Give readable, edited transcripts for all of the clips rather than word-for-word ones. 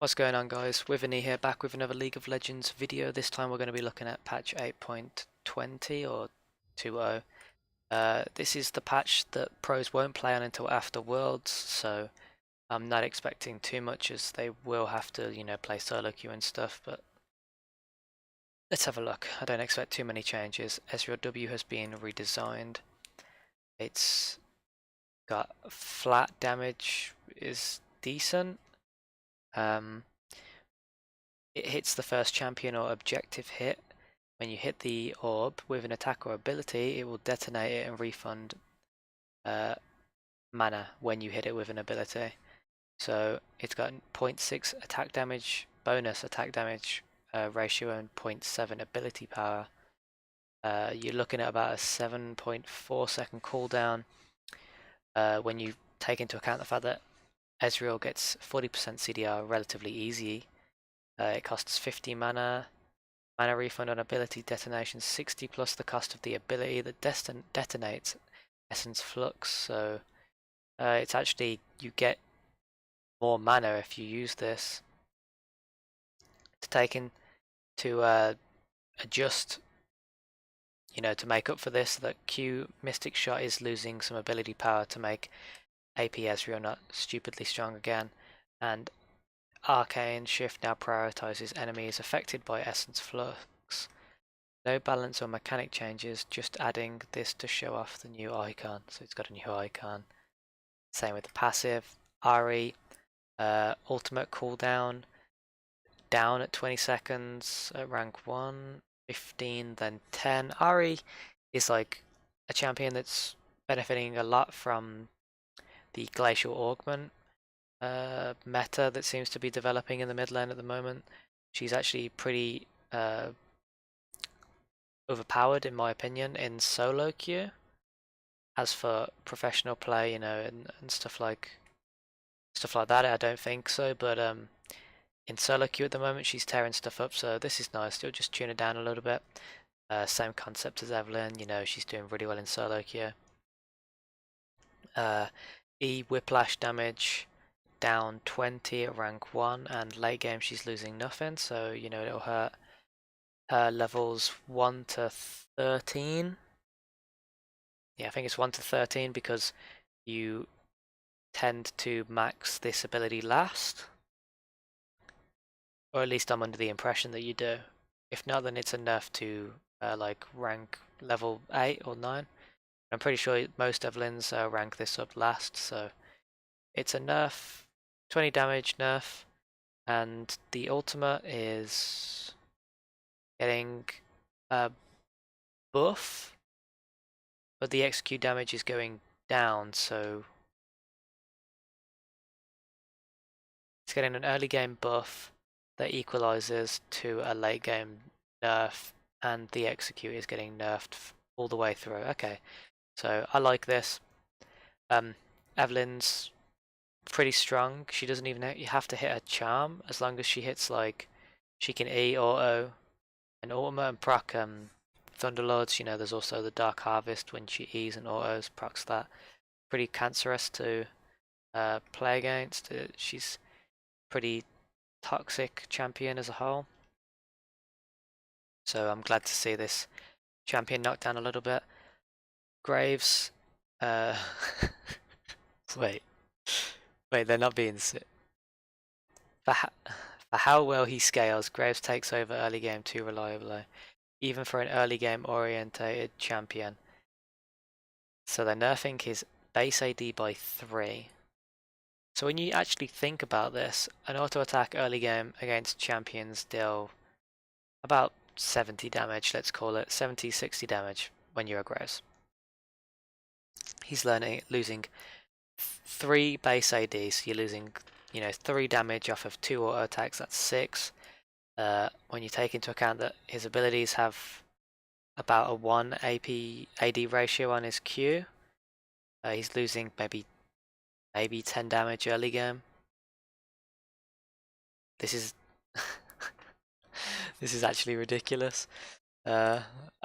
What's going on, guys? Withany here, back with another League of Legends video. This time we're going to be looking at patch 8.20 or 2.0. This is the patch that pros won't play on until after Worlds, so I'm not expecting too much as they will have to, play solo queue and stuff, but let's have a look. I don't expect too many changes. Ezreal W has been redesigned. It's got flat damage is decent. It hits the first champion or objective hit. When you hit the orb with an attack or ability, it will detonate it and refund mana when you hit it with an ability. So it's got 0.6 attack damage, bonus attack damage ratio, and 0.7 ability power. You're looking at about a 7.4 second cooldown when you take into account the fact that Ezreal gets 40% CDR relatively easy. It costs 50 mana. Mana refund on ability detonation 60 plus the cost of the ability that detonates Essence Flux. So it's actually, you get more mana if you use this. To take in to adjust, to make up for this, that Q Mystic Shot is losing some ability power to make AP Ezreal not stupidly strong again, and Arcane Shift now prioritizes enemies affected by Essence Flux. No balance or mechanic changes, just adding this to show off the new icon. So it's got a new icon. Same with the passive. Ahri, ultimate cooldown, down at 20 seconds at rank 1, 15, then 10. Ahri is like a champion that's benefiting a lot from the Glacial Augment meta that seems to be developing in the mid lane at the moment. She's actually pretty overpowered in my opinion in solo queue. As for professional play, and stuff like that, I don't think so. But in solo queue at the moment, she's tearing stuff up. So this is nice. You'll just tune her down a little bit. Same concept as Evelynn. She's doing really well in solo queue. E whiplash damage down 20 at rank 1, and late game she's losing nothing. So it'll hurt her levels 1 to 13. Yeah, I think it's 1 to 13 because you tend to max this ability last. Or at least I'm under the impression that you do. If not, then it's a nerf to like rank level 8 or 9. I'm pretty sure most Evelyns rank this up last, so it's a nerf, 20 damage nerf, and the ultimate is getting a buff, but the XQ damage is going down, so it's getting an early game buff that equalizes to a late game nerf, and the execute is getting nerfed all the way through. Okay, so I like this. Evelynn's pretty strong. She doesn't even have to hit a charm as long as she hits, like, she can E auto and ultimate and proc Thunderlords. There's also the Dark Harvest when she E's and autos procs that. Pretty cancerous to play against. She's pretty toxic champion as a whole. So I'm glad to see this champion knocked down a little bit. Graves, wait, they're not being for how well he scales. Graves takes over early game too reliably, even for an early game orientated champion. So they're nerfing his base AD by 3. So when you actually think about this, an auto attack early game against champions deal about 70 damage, let's call it 70, 60 damage when you're a Graves. He's losing 3 base AD, so you're losing 3 damage off of 2 auto attacks, that's 6. When you take into account that his abilities have about a 1 AP AD ratio on his Q, he's losing maybe 10 damage early game. This is this is actually ridiculous. I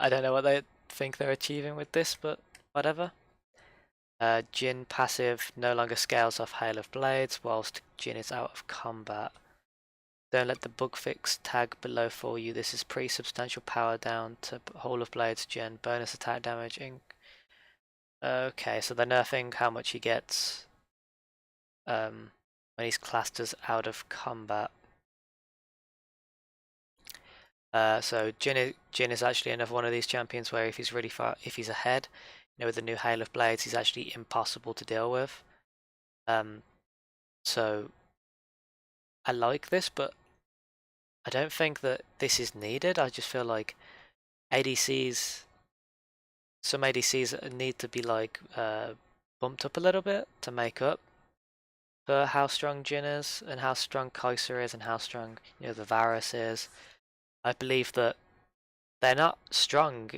don't know what they think they're achieving with this, but whatever. Jhin passive no longer scales off Hail of Blades whilst Jhin is out of combat. Don't let the bug fix tag below for you. This is pretty substantial power down to Hall of Blades Jin. Bonus attack damage. Okay, so they're nerfing how much he gets when he's classed as out of combat. So Jin is actually another one of these champions where if he's really far, if he's ahead, with the new Hail of Blades, he's actually impossible to deal with. So I like this, but I don't think that this is needed. I just feel like some ADCs need to be like bumped up a little bit to make up for how strong Jin is and how strong Kai'Sa is and how strong the Varus is. I believe that they're not strong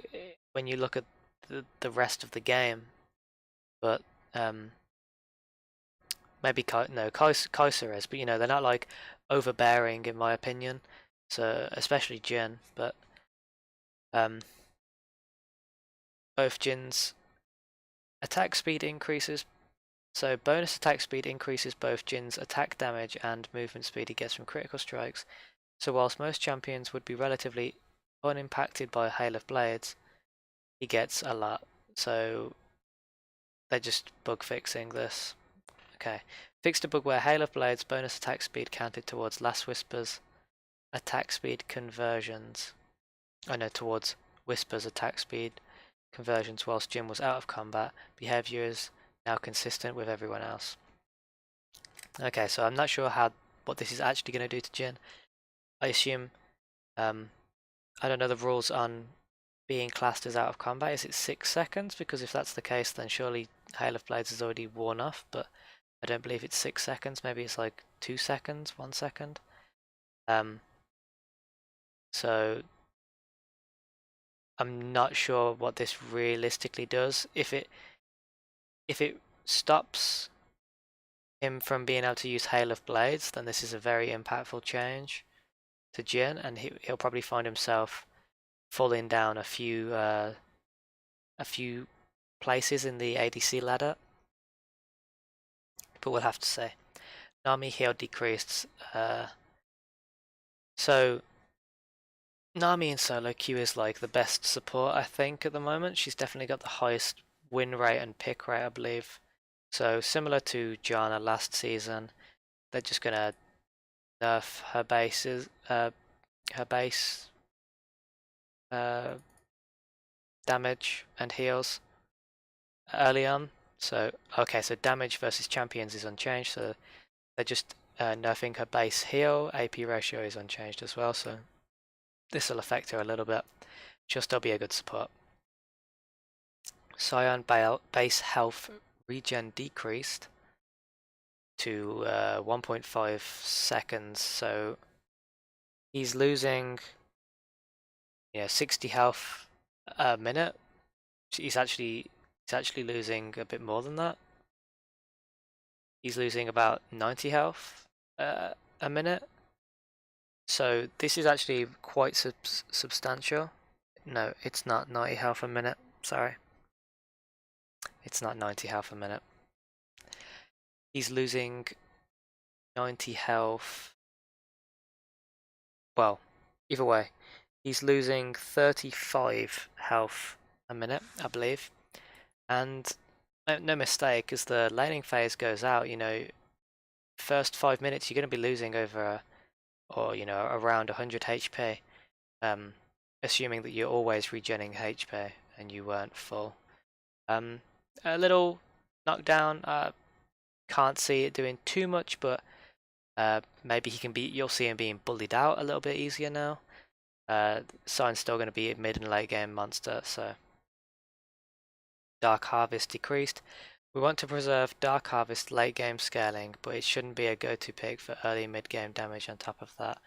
when you look at the rest of the game, but maybe Kai'Sa is, but they're not like overbearing in my opinion. So especially Jin, but both Jin's attack speed increases. So bonus attack speed increases both Jin's attack damage and movement speed he gets from critical strikes. So whilst most champions would be relatively unimpacted by a Hail of Blades, he gets a lot. So they're just bug fixing this. Okay. Fixed a bug where Hail of Blades bonus attack speed counted towards Last Whisper's attack speed conversions. Towards Whisper's attack speed conversions whilst Jin was out of combat. Behavior is now consistent with everyone else. Okay, so I'm not sure what this is actually going to do to Jin. I assume, I don't know the rules on being classed as out of combat. Is it 6 seconds? Because if that's the case, then surely Hail of Blades is already worn off, but I don't believe it's 6 seconds. Maybe it's like 2 seconds, 1 second. So I'm not sure what this realistically does. If it stops him from being able to use Hail of Blades, then this is a very impactful change to Jin, and he'll probably find himself falling down a few places in the ADC ladder. But we'll have to say. Nami heal decreased. So Nami in solo queue is like the best support I think at the moment. She's definitely got the highest win rate and pick rate, I believe. So similar to Janna last season, they're just gonna nerf her base damage and heals early on. So okay, so damage versus champions is unchanged, so they're just nerfing her base heal. AP ratio is unchanged as well, so this will affect her a little bit. She'll still be a good support. Sion base health regen decreased to 1.5 seconds, so he's losing 60 health a minute. He's actually losing a bit more than that. He's losing about 90 health a minute. So this is actually quite substantial. No, it's not 90 health a minute. Sorry. It's not 90 health a minute. He's losing 90 health. Well, either way, he's losing 35 health a minute, I believe. And no mistake, as the laning phase goes out, first 5 minutes you're going to be losing over around 100 HP, assuming that you're always regenning HP and you weren't full. A little knockdown, can't see it doing too much, but maybe you'll see him being bullied out a little bit easier now. Sion's still going to be a mid and late game monster, so Dark Harvest decreased. We want to preserve Dark Harvest late game scaling, but it shouldn't be a go-to pick for early mid game damage on top of that.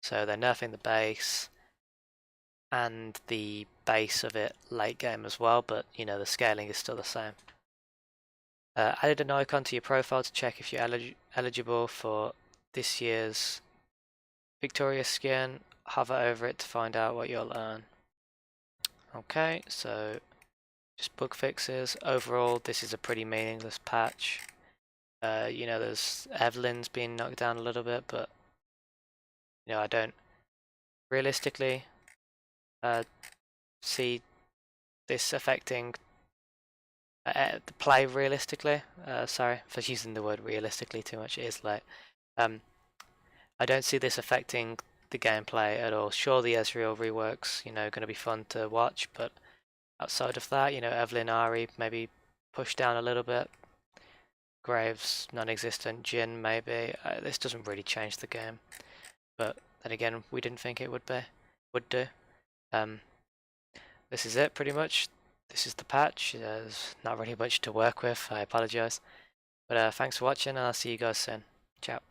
So they're nerfing the base and the base of it late game as well, but the scaling is still the same. Added an icon to your profile to check if you're eligible for this year's Victorious skin. Hover over it to find out what you'll earn. Okay, so just bug fixes. Overall, this is a pretty meaningless patch. There's Evelyn's being knocked down a little bit, but You know, I don't realistically see this affecting the play realistically. Sorry for using the word realistically too much. It is late. I don't see this affecting the gameplay at all. Sure, the Ezreal reworks, you know, going to be fun to watch, but outside of that, you know, Evelynn Ari maybe pushed down a little bit. Graves non-existent. Jhin maybe. This doesn't really change the game, but then again, we didn't think it would do. This is it pretty much. This is the patch. There's not really much to work with. I apologize, but thanks for watching, and I'll see you guys soon. Ciao.